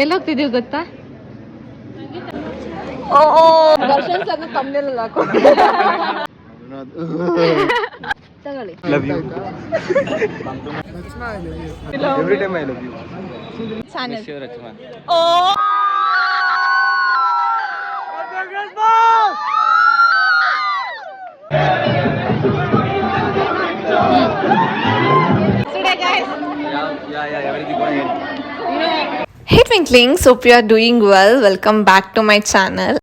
ಎಲ್ಲೋಗ್ತಿದೀವಿ ಗೊತ್ತಾ? ದರ್ಶನ್ ಸರ್ ತಮ್ಮನೆಲ್ಲ ಹಾಕೋ ತಗೊಳ್ಳಿ. Love you every time I love you channel ಓ Hey Twinklings, hope you are doing well. Welcome back to my channel.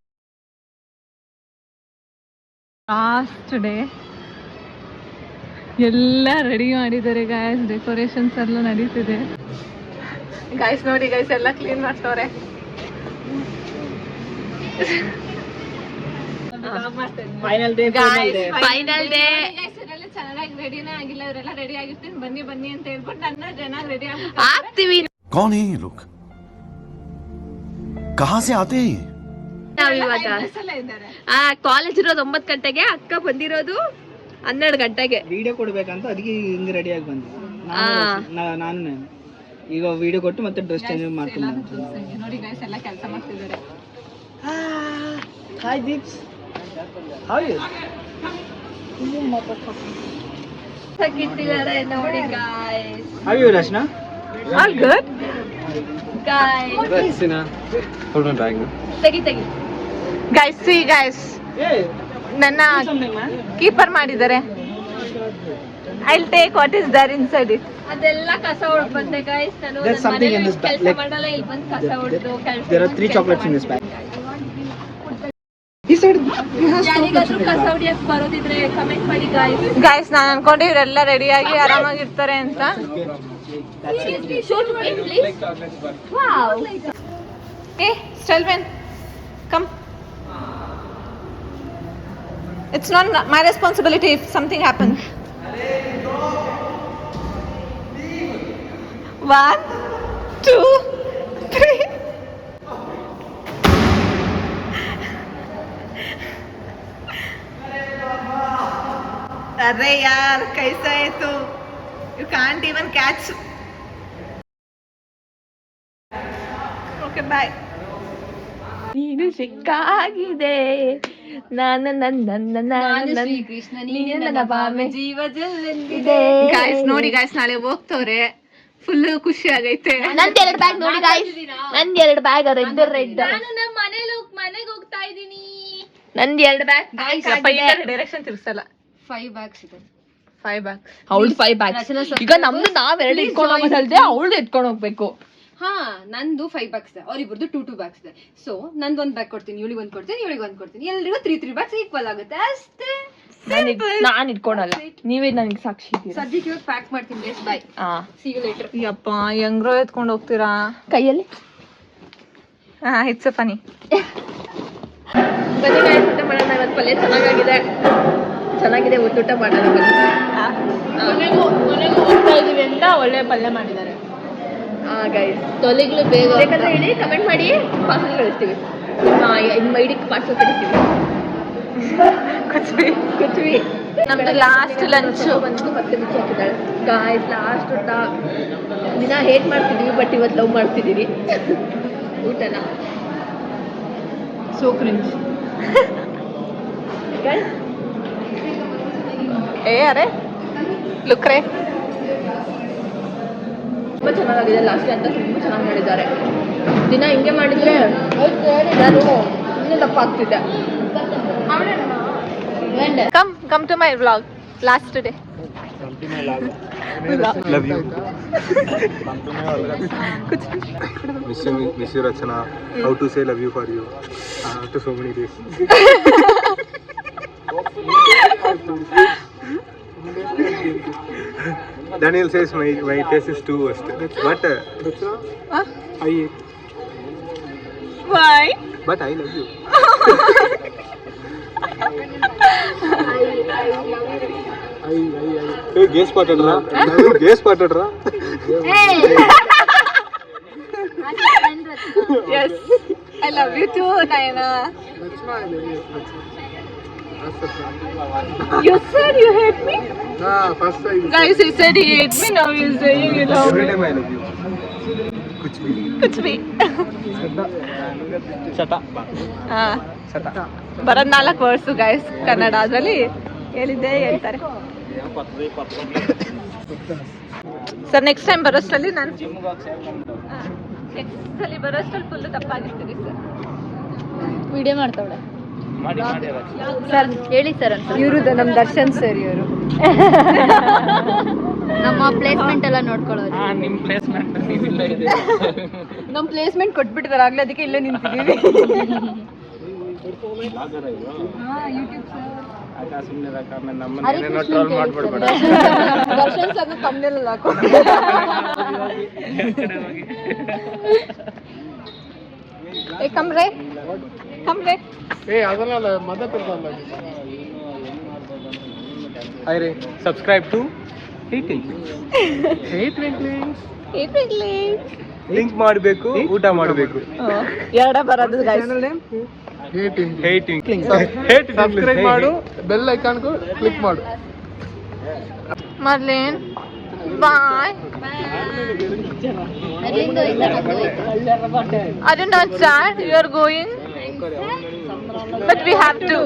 Last day ಎಲ್ಲ ready ಮಾಡಿದ್ದಾರೆ guys, decorations ಎಲ್ಲ ನಡೀತಿದೆ ಗಾಯ್ಸ್. ನೋಡಿ ಗಾಯ್ಸ್, ಎಲ್ಲ ಕ್ಲೀನ್ ಮಾಡ್ತವ್ರೆ. ಫೈನಲ್ ಡೇ ಚೆನ್ನಾಗಿ ರೆಡಿನೇ ಆಗಿಲ್ಲ. ಇವರೆಲ್ಲ ರೆಡಿ ಆಗಿರ್ತೀನಿ, ಬನ್ನಿ ಬನ್ನಿ ಅಂತ ಹೇಳ್ಬಿಟ್ಟು ನನ್ನ ಜನ ರೆಡಿ ಆಗ್ತೀವಿ. कौन है ये लोग? कहाँ से आते हैं? ಕಾಲೇಜ್ ಇರೋದು 9 ಗಂಟೆಗೆ, ಅಕ್ಕ ಬಂದಿರೋದು 12 ಗಂಟೆಗೆ. ವಿಡಿಯೋ ಕೊಡ್ಬೇಕಂತ ಅದಕ್ಕೆ ಹಿಂಗೆ ರೆಡಿ ಆಗಿ ಬಂದೆ ನಾನು. ಈಗ ವಿಡಿಯೋ ಕೊಟ್ಟು ಮತ್ತೆ ಡ್ರೆಸ್ ಚೇಂಜ್ ಮಾಡ್ತೀನಿ. ನೋಡಿ ಗೈಸ್, ಎಲ್ಲ ಕೆಲಸ ಮಾಡ್ತಿದ್ದಾರೆ. Hi Deeps, how you? ಹಾಕಿಟ್ಟಿದ್ದಾರೆ ನೋಡಿ guys. How you Rachana? All good guys. Rachana hold on trying ತೆಗಿ ಗೈಸ್. ಸಿ ಗೈಸ್, ನನ್ನ ಕೀಪರ್ ಮಾಡಿದ್ದಾರೆ. I'll take what is there inside it. ಅದೆಲ್ಲ ಕಸ ಹೊಡೆದು ಬಂದೆ ಗೈಸ್. ನಾನು ಕೆಲಸ ಮಾಡಲ್ಲ, ಇಲ್ಲಿ ಬಂದು ಕಸ ಹೊಡೆದು ಕೆಲಸ. There are 3 chocolates in this bag. ಯಾರಿಗಾದ್ರೂ ಕಸ ಹೊಡಿಯಕ್ಕೆ ಬರೋದಿದ್ರೆ ಕಮೆಂಟ್ ಮಾಡಿ ಗೈಸ್. ಗೈಸ್, ನಾನು ಅನ್ಕೊಂಡೆ ಇವರೆಲ್ಲ ರೆಡಿಯಾಗಿ ಆರಾಮಾಗಿರ್ತಾರೆ ಅಂತ. Hey, Stelvin, come. It's not my responsibility if something happens. 1, 2, 3. अरे यार, कैसा है तू? You can't even catch. Okay, bye. ನೀನು ಸಿಕ್ಕಾಗಿದೆ, ನಾನು ಶ್ರೀಕೃಷ್ಣ, ನೀನು ನನ್ನ ಬಾಮೆ, ಜೀವ ಜಲ್ಲೆಂದಿದೆ. ಗಾಯ್ಸ್ ನೋಡಿ ಗಾಯ್ಸ್, ನಾಳೆ ಹೋಗ್ತವ್ರೆ. ಫುಲ್ ಖುಷಿ ಆಗೈತೆ. ನಂದು 2 ಬ್ಯಾಗ್ ನೋಡಿ ಗಾಯ್ಸ್, ನಂದು 2 ಬ್ಯಾಗ್ ರೆಡ್. ನಾನು ನಮ್ಮ ಮನೆಗೆ ಹೋಗ್ತಾ ಇದ್ದೀನಿ. ನಂದು 2 ಬ್ಯಾಗ್. ಡೈರೆಕ್ಷನ್ ತಿರ್ಸಲ್ಲ. 5 ಬ್ಯಾಗ್ಸ್ ಇದೆ. 5 ಬ್ಯಾಗ್ಸ್. ಅವಳು 5 ಬ್ಯಾಗ್ಸ್. ಈಗ ನಮ್ದು ನಾವ್ 2 ಇಟ್ಕೊಂಡು ಹೋಗೋದಲ್ದೆ ಅವಳು ಇಟ್ಕೊಂಡು ಹೋಗ್ಬೇಕು. ಹಾ, ನಂದು 5 ಬ್ಯಾಗ್ಸ್ ಇದೆ, ಅವ್ರಿಬ್ರದ್ದು 2 ಬ್ಯಾಗ್ಸ್ ಇದೆ. ಸೊ ನಂದು 1 ಬ್ಯಾಗ್ ಕೊಡ್ತೀನಿ, ಇವಳಿಗೆ 1 ಕೊಡ್ತೀನಿ, ಇವಳಿಗೆ 1 ಕೊಡ್ತೀನಿ. ಎಲ್ರಿಗೂ 3 ಬ್ಯಾಗ್ಸ್ ಈಕ್ವಲ್ ಆಗುತ್ತೆ ಅಷ್ಟೇ. ನಾನು ಇಟ್ಕೊಳಲ್ಲ, ನೀವೇ ನನಗೆ ಸಾಕ್ಷಿ ಇದ್ದೀರಾ. ಸದ್ಯಕ್ಕೆ ಇವಾಗ ಪ್ಯಾಕ್ ಮಾಡ್ತೀನಿ guys. By. See you later. ಯಪ್ಪ, ಹೆಂಗ್ರೋ ಎತ್ಕೊಂಡು ಹೋಗ್ತೀರಾ ಕೈಯಲ್ಲಿ? ಇಟ್ಸ್ ಫನಿ. ಬನ್ನಿ ಗೈಸ್, ಊಟ ಮಾಡೋಣ. ಇವತ್ತು ಪಲ್ಯ ಚೆನ್ನಾಗಿದೆ, ಊಟ ಮಾಡೋಣ. ಮನೆಗೂ ಹೋಗ್ತಾ ಇದೀವಿ ಅಂತ ಒಳ್ಳೆ ಪಲ್ಯ ಮಾಡಿದ್ದಾರೆ ಗೈಸ್. ತೊಲೆಗಳು ಬೇಗ ಬೇಕಂದ್ರೆ ಹೇಳಿ, ಕಮೆಂಟ್ ಮಾಡಿ, ಪಾರ್ಸಲ್ ಕಳಿಸ್ತೀವಿ. ನಿಮ್ಮ ಐಡಿಗೆ ಪಾರ್ಸಲ್ ಕಳಿಸ್ತೀವಿ. ಕುಚ್ವಿ ನಮ್ದು ಲಾಸ್ಟ್ ಲಂಚ್ ಬಂದು ಮತ್ತೆ ಮುಚ್ಚಿ ಹಾಕಿದ್ದಾಳೆ ಗಾಯ್ಸ್. ಲಾಸ್ಟ್ ಊಟ ದಿನ ಹೇಟ್ ಮಾಡ್ತಿದೀವಿ, ಬಟ್ ಇವತ್ತು ಲವ್ ಮಾಡ್ತಿದ್ದೀವಿ ಊಟನ. ಸೋ ಕ್ರಿಂಜ್ ಏ ಅರೆ ಲುಕ್ರೆ ತುಂಬ ಚೆನ್ನಾಗಿದೆ. ಲಾಸ್ಟ್ ಅಂತ ತುಂಬ ಚೆನ್ನಾಗಿ ಮಾಡಿದ್ದಾರೆ. ದಿನ ಹಿಂಗೆ ಮಾಡಿದ್ರೆ ನಾನು ಇನ್ನೂ ದಪ್ಪ ಆಗ್ತಿದ್ದೆ. Come to my vlog. Last day. come to my vlog. love you miss you Rachana. How to say love you for you after so many days. Daniel says my taste is too worst, but Why? But I love you. Hey, guess spotted ra. Guess spotted ra. Yes, I love you too, Naina. You said you hate me? first time. Guys, he said he hates me, now he's saying you love Every me. time I love you. Kuch bhi. ಶತ ಹಾಂ ಶತ ಬರೋದು 4 words guys Kannada, ಅದರಲ್ಲಿ ಹೇಳಿದ್ದೆ ಹೇಳ್ತಾರೆ. Sir next time ಬರೋಷ್ಟರಲ್ಲಿ ನಾನು next ಸಲ ಬರೋಷ್ಟರಲ್ಲಿ full ತಪ್ಪಾಗಿರ್ತೀನಿ sir. Video ಮಾಡ್ತಾವಳೆ ಮಾಡಿ ಮಾಡಿ ಸರ್. ಹೇಳಿ ಸರ್ ಅಂತ. ಇವರು ನಮ್ಮ ದರ್ಶನ್ ಸರ್ ಇವರು. ನಮ್ಮ ಪ್ಲೇಸ್ಮೆಂಟ್ ಎಲ್ಲ ನೋಡ್ಕೊಳ್ಳೋರು. ನಿಮ್ಮ ಪ್ಲೇಸ್ಮೆಂಟ್ ನೀವಿಲ್ಲ ಇದೆ. ನಮ್ಮ ಪ್ಲೇಸ್ಮೆಂಟ್ ಕೊಟ್ಬಿಟ್ಟಿದ್ದಾರೆ ಆಗಲೇ, ಅದಕ್ಕೆ ಇಲ್ಲೇ ನಿಂತಿದ್ದೀವಿ. ದರ್ಶನ್ ಸರ್ ಕಮ್ಮನೆಲ್ಲ ಹಾಕೋ. ಏ ಕಮ್ರೆ ಕಮ್ರೆ Subscribe to ಲಿಂಕ್ ಮಾಡಬೇಕು, ಊಟ ಮಾಡಬೇಕು. ಎರಡ ಬರೋದು ಗೈಸ್. ಸಬ್ಸ್ಕ್ರೈಬ್ ಮಾಡು, ಬೆಲ್ ಐಕಾನ್ ಕ್ಲಿಕ್ ಮಾಡು. Marlene, bye. Are you not sad? You are going? But we have to.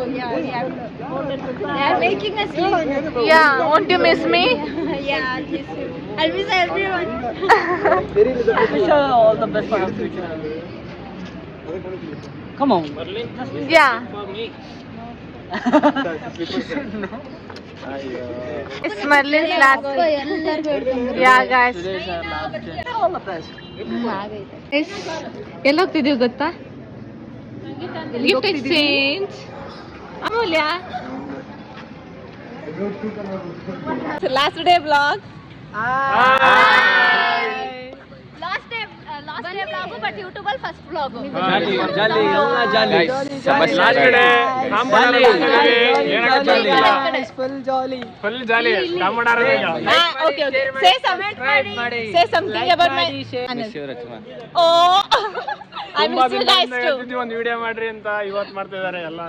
They are making us leave. Yeah, won't you miss me? Yeah, I'll miss everyone. Wish her all the best for her future. Come on. Yeah. It's Marlene's last. Yeah, guys. ಎಲ್ಲಿ ಹೋಗ್ತಿದೀವಿ ಗೊತ್ತಾ? Gift exchange. Amulya, last day vlog. Last day vlog, but YouTube ಅಲ್ಲಿ first vlog. Jolly jolly ಎಲ್ಲ jolly. Full jolly. Okay, okay. Say something about my. Oh, I miss you guys too. ಒಂದು video ಮಾಡ್ರಿ ಅಂತ ಇವತ್ತು ಮಾಡ್ತಿದ್ದಾರೆ ಎಲ್ಲ.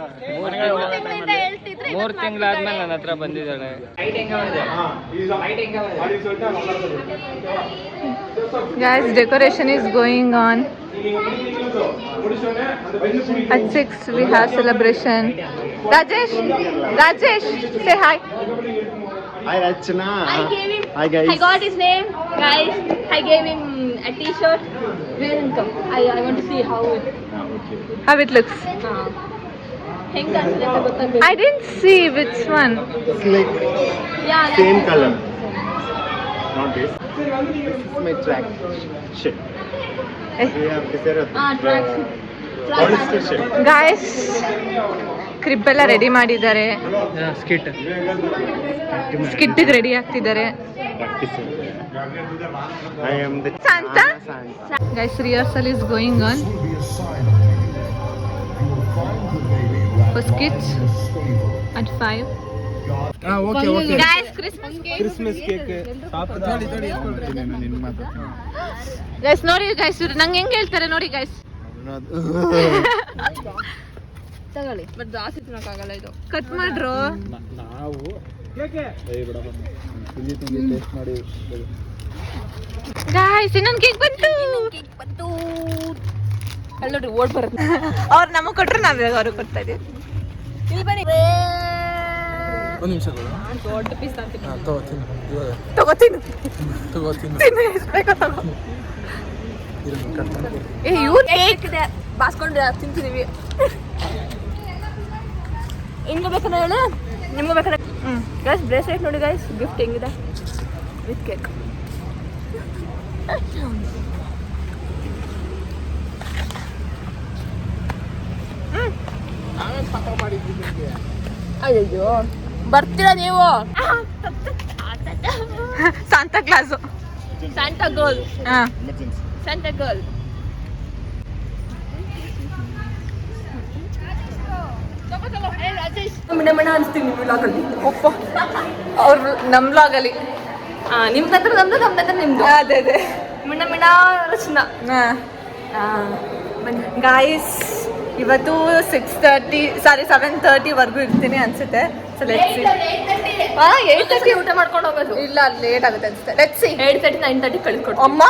3 ತಿಂಗಳಾದ್ಮೇಲೆ ನನ್ನ ಹತ್ರ ಬಂದಿದ್ದಾಳೆ. Guys, decoration is going on. At 6 we have celebration. Rajesh, say hi. Hi Rachna. I gave him. Hi guys. I got his name, guys. I gave him a T-shirt. Wear and come. I want to see how It looks. ಹೆಂಗ್ ಕಾಣಿಸುತ್ತೆ ಅಂತ ಗೊತ್ತಾಗ್ಬೇಕು. I didn't see which one. It's like Yeah, same color. Not this. This is my track shirt. We have decided. track Polyester shirt. Guys, crib ಎಲ್ಲ ready ಮಾಡಿದ್ದಾರೆ. Skit ಸ್ಕಿಡ್ಗೆ ready ಆಗ್ತಿದ್ದಾರೆ. I am the Santa? Santa. Guys, rehearsal is going on for skits at 5. Okay. Guys, Christmas cake. Christmas cake. Guys, ನೋಡಿ guys, ಇವ್ರು ನಂಗೆ ಹೆಂಗ್ ಹೇಳ್ತಾರೆ ನೋಡಿ guys. ತಗೊಳ್ಳಿ. ಬಟ್ ಜಾಸ್ತಿ ತಿನ್ನಕ್ಕಾಗಲ್ಲ ಇದು. ಕಟ್ ಮಾಡ್ರು. ನಾವು ಟೇಸ್ಟ್ ಮಾಡಿ. ಗಾಯ್ಸ್, ಇನ್ನೊಂದು ಕೇಕ್ ಬಂತು. ಅಲ್ಲಿ ನೋಡಿ ಓಡ್ ಬರುತ್ತೆ. ಅವ್ರು ನಮಗೆ ಕೊಟ್ರೆ ನಾವು ಇವಾಗ ಅವ್ರಿಗೆ ಕೊಡ್ತಾ ಇದೀವಿ. ಇಲ್ಲಿ ಬನ್ನಿ. ಒಂದು ನಿಮಿಷ ದೊಡ್ಡ ಪೀಸ್ ತಗೋತೀನಿ. ತಿನ್ನು, ಎಷ್ಟು ಬೇಕೋ ತಗೋ. ಏ ಇವ್ರು ಕೇಕ್ ಇದೆ ಬಾಸ್ಕೊಂಡು ತಿಂತಿದೀವಿ. ಹಿಂಗೆ ಬೇಕಂದ್ರೆ ಹೇಳು, ನಿಮ್ಗೆ ಬೇಕಾದ್ರೆ. ಗೈಸ್, ಬ್ರೇಸ್ಲೆಟ್ ನೋಡಿ ಗೈಸ್, ಗಿಫ್ಟ್ ಹೆಂಗಿದೆ ವಿತ್ ಕೇಕ್. ಅಯ್ಯೋ, ಬರ್ತೀರಾ ನೀವು? Santa class, Santa girl. ಹಾಂ. Santa girl. ಮಿಣಮಿಣ ಅನಿಸ್ತೀವಿ ವ್ಲಾಗಲ್ಲಿ. ಒಪ್ಪ ಅವ್ರು ನಮ್ಮ ವ್ಲಾಗಲ್ಲಿ. ನಿಮ್ದಂದ್ರೆ ನಮ್ದು, ನಮ್ದಂದ್ರೆ ನಿಮ್ದು. ಅದೇ ಮಿಣ ಮಿಣ ರಚನಾ. ಗಾಯ್ಸ್, ಇವತ್ತು 7:30 ಇರ್ತೀನಿ ಅನ್ಸುತ್ತೆ. So let's see. 8:30 ಊಟ ಮಾಡ್ಕೊಂಡು ಹೋಗೋದು. ಇಲ್ಲ ಲೇಟ್ ಆಗುತ್ತೆ ಅನ್ಸುತ್ತೆ. Let's see. 8:30 9:30 ಕಳಿಸ್ಕೊಡ್ತೀನಿ. ಅಮ್ಮ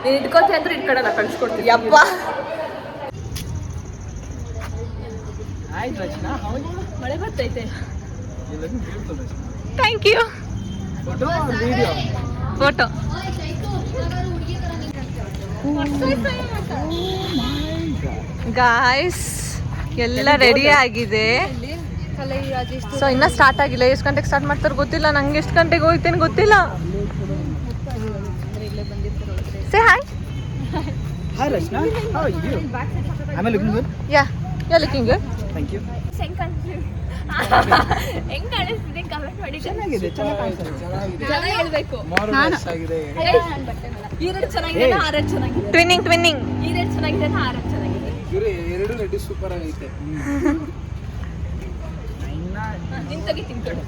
ನೀನು ಇಟ್ಕೋತಿ ಅಂದ್ರೆ ಇಟ್ಕೊಡಲ್ಲ, ಕಳಿಸ್ಕೊಡ್ತೀನಿ. ಯಪ್ಪ. ಆಯ್ತು ರಚನಾ, ಮಳೆ ಬರ್ತೈತೆ. Thank you. Video photo. Guys ಎಲ್ಲ ರೆಡಿ ಆಗಿದೆ. ಸೊ ಇನ್ನ ಸ್ಟಾರ್ಟ್ ಆಗಿಲ್ಲ. ಎಷ್ಟು ಗಂಟೆಗೆ ಸ್ಟಾರ್ಟ್ ಮಾಡ್ತಾರೆ ಗೊತ್ತಿಲ್ಲ. ನಂಗೆ ಎಷ್ಟು ಗಂಟೆಗೆ ಹೋಗ್ತೇನೆ ಗೊತ್ತಿಲ್ಲ. Say hi. Hi Rachana, how are you? Am I looking good? Yeah looking good. Thank you. ಹೆಂಗ್ ಕಾಣಿಸ್ತಿದೆ ಕಮೆಂಟ್ ಮಾಡಿ. ಚೆನ್ನಾಗಿದೆ, ಚೆನ್ನಾಗಿ ಕಾಣಿಸ್ತಿದೆ. ಚೆನ್ನಾಗಿ ಹೇಳ್ಬೇಕು. ಈ ರೆಡ್ ಚೆನ್ನಾಗಿದೆ, ಆ ರೆಡ್ ಚೆನ್ನಾಗಿದೆ. ಟ್ವಿನ್ನಿಂಗ್. ಈ ರೆಡ್ ಚೆನ್ನಾಗಿದೆ, ಆ ರೆಡ್ ಚೆನ್ನಾಗಿದೆ. ಎರಡು ರೆಡ್ ಸೂಪರ್ ಆಗೈತೆ. ನಿನ್ ತೆಗಿತೀನಿ ಕಣೋ.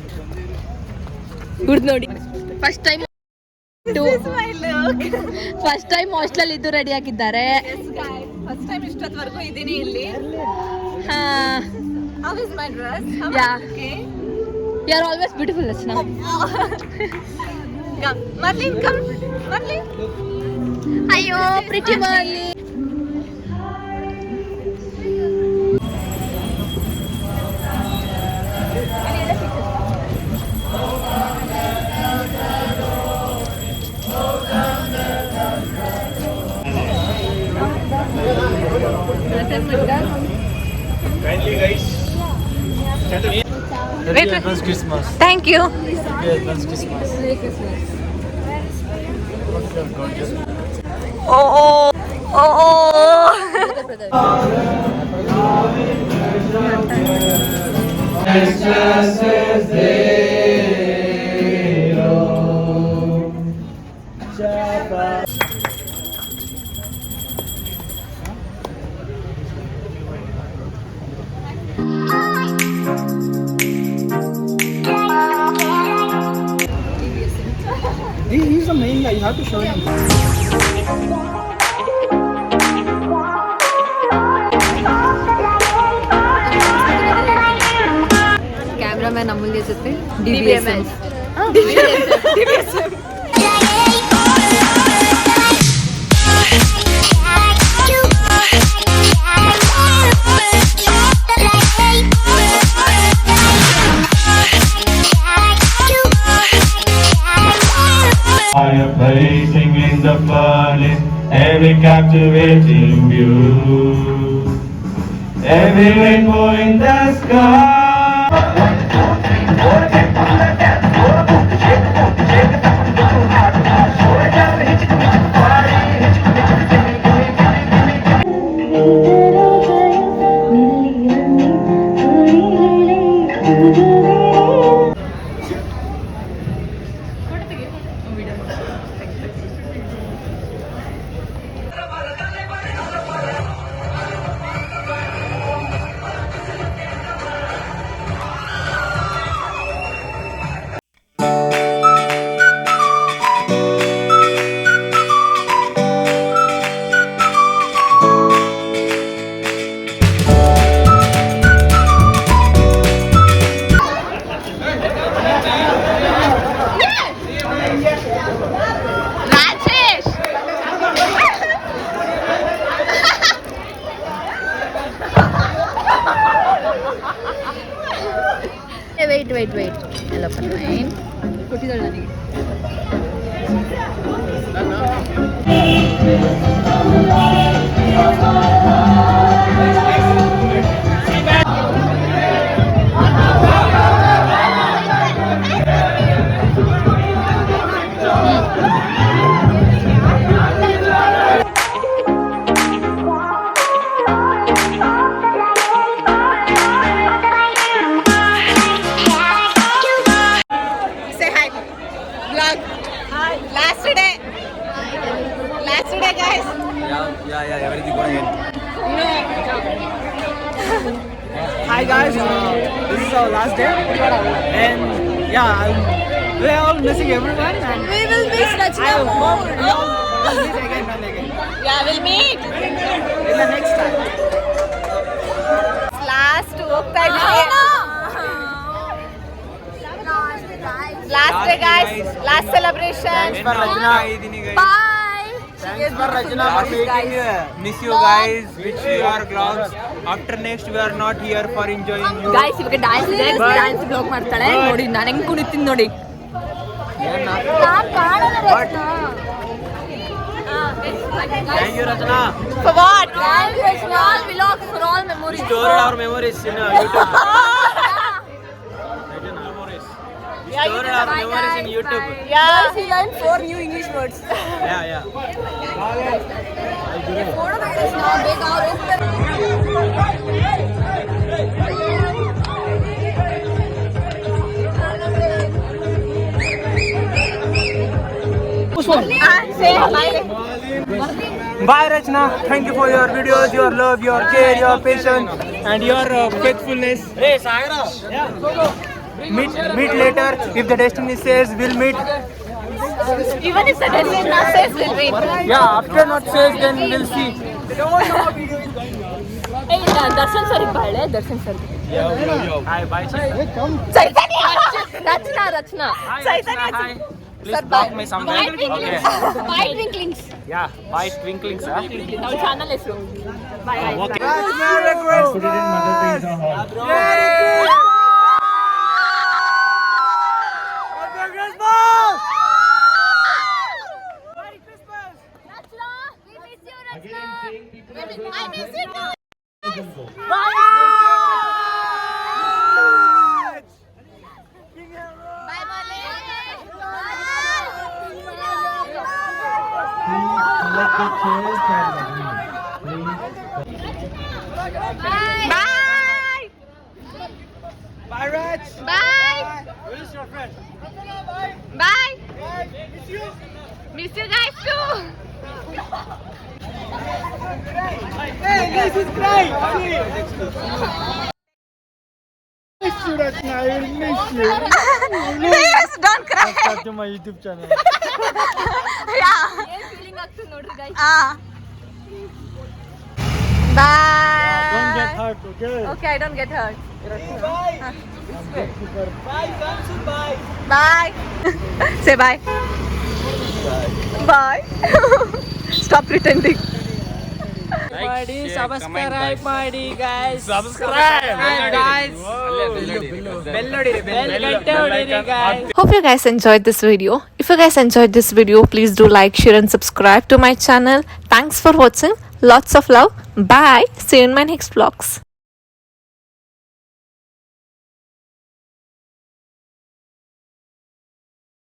ಗುಡ್ ನೋಡಿ. ಫಸ್ಟ್ ಟೈಮ್ ಹಾಸ್ಟೆಲ್ ಇದ್ದು ರೆಡಿ ಆಗಿದ್ದಾರೆ. ಫಸ್ಟ್ ಟೈಮ್ ಇಷ್ಟೊತ್ತವರೆಗೂ ಇದ್ದೀನಿ ಇಲ್ಲಿ. How is my dress? Yeah. Okay. You are always beautiful, Rachna. Come, Marlene, come. Marlene. Ayo, pretty Marlene. Kindly guys. Wait. Advance Christmas. Thank you. Advance Christmas. Gorgeous. Oh. He's the main guy. You have to show him. Cameraman Amulya ಜೊತೆ DBSM. Fire blazing in the furnace, every captivating view, every rainbow in the sky. Wait ಎಲ್ಲ fine ಕೊಟ್ಟಿದ್ದಾಳೆ ನನಗೆ. Hi guys, this is our last day, and yeah, we're all missing everyone. And We will miss Rachna more. we'll meet again. Yeah, we'll meet. In the next time. ಹೋಗ್ತಾ ಇದ್ದೀವಿ. Last day guys, last celebration. Thanks for Rachna for making miss you guys. Wish you your gloves. After next we are not here for enjoying you. Guys ಇವಾಗ dance ಇದೆ, dance blog ಮಾಡ್ತಾಳೆ ನೋಡಿ. ನಾನು ಹೆಂಗ್ ಕುಣಿತೀನಿ ನೋಡಿ. Thank you Rachna. For what? All vlogs for all memories. Store our memories in YouTube. Store our memories in YouTube. Yeah. He learned 4 new English words. Yeah. Say bye. Bye Rachna. Thank you for your videos, your love, your care, your patience, and your faithfulness. Hey Sagra. Meet later. If the destiny says, we'll meet. Even if the destiny not says, we'll wait. Yeah, after not says, then we'll see. Hey, Darshan sir ಬಾಳೆ Darshan sir. Hi, bye. Chaitanya. Rachana. Chaitanya. Please block me somewhere. Okay. Bye twinklings. Yeah, bye twinklings. ನಮ್ಮ channel ಹೆಸರು. Bye. Okay. I miss you too. Bye, Molly. Bye. Bye, Rach. Bye. Where is your friend? Bye. Miss you. Miss you guys too. Hey, this is crying. Miss you, Rachna. I will miss you. Please don't cry. Subscribe to my YouTube channel. Yeah. ಏನ್ feeling ಆಗ್ತದೆ ನೋಡ್ರಿ guys. Bye. Don't get hurt, okay? Okay, I don't get hurt. Bye. Bye, Samsu. Bye. Bye. Say bye. Bye. Stop pretending. Subscribe ಮಾಡಿ guys. Subscribe guys. Bell ಹೊಡೀರಿ guys. Hope you guys enjoyed this video. If you guys enjoyed this video, please do like, share and subscribe to my channel. Thanks for watching. Lots of love. Bye. See you in my next vlogs.